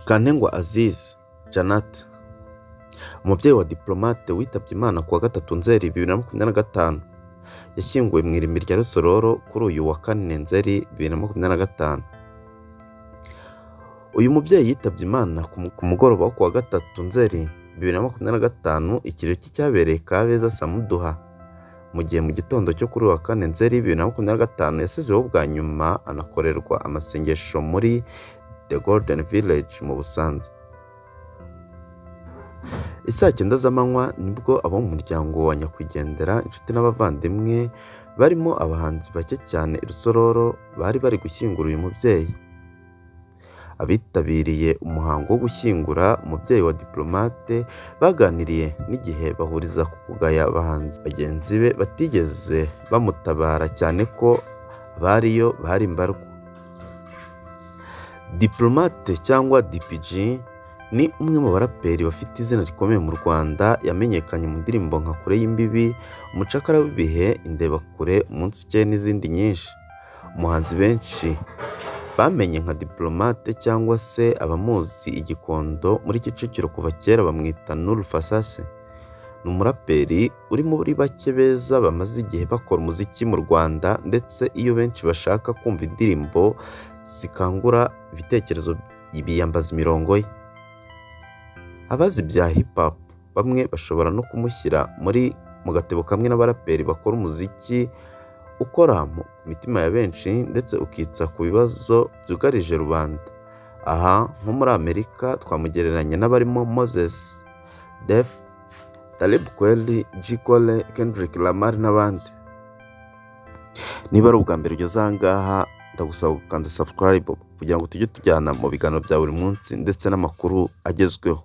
Kantengwa Aziz Janat, umubyeyi wa diplomate witabye Imana kuwa 3 Nzeri 2025, yashyinguwe mu irimbi rya Rusororo kuri uyu wa 4 Nzeri 2025. Uyu mubyeyi yitabye Imana ku mugoroba wo kuwa 3 Nzeri 2025, ikiriro cye cyabereye Kabeza Samuduha, mu gihe mu gitondo cyo kuri uwa 4 Nzeri 2025 yasezeweho bwa nyuma anakorerwa amasengesho muri The Golden Village mu Busanza. Isaa 9 z'amanywa nibwo abo mu muryango wa nyakwigendera, inshuti n'abavandimwe barimo abahanzi bake cyane i Rusororo bari gushyingura uyu mubyeyi. Abitabiriye umuhango wo gushyingura umubyeyi wa diplomate baganiriye n'igihe bahuriza ku kugaya abahanzi bagenzi be batigeze bamutabara cyane ko bariyo bari mbarwa. Diplomate cyangwa DPG ni umwe mu baraperi bafite izina rikomeye mu Rwanda, yamenyekanye mu ndirimbo nka Kure y'Imbibi, Umucakara w'ibihe, Indebakure, Umunsi Ukeye n'izindi nyinshi. Umuhanzi benshi bamenye nka Diplomate cyangwa se abamuzi igikondo muri Kicukiro kuva kera bamwita Nuru Fasase. Ni umuraperi uri muri bake beza bamaze igihe bakora umuziki mu Rwanda, ndetse iyo benshi bashaka kumva indirimbo zikangura ibitekerezo biyambaza imirongo ye. Abazi bya hip hop bamwe bashobora no kumushyira mu gatebo kamwe n'abaraperi bakora umuziki ukora mu mitima ya benshi ndetse ukitsa ku bibazo byugarije rubanda. Aha nko muri Amerika twamugereranya n'abarimo Moses Def, Talib Kweli, J. Cole, Kendrick Lamar n'abandi. Niba ari ubwa mbere ugeze aha ngaha, ndagusaba gukanda subscribe kugira ngo tujye tujyana mu biganiro bya buri munsi ndetse n'amakuru agezweho.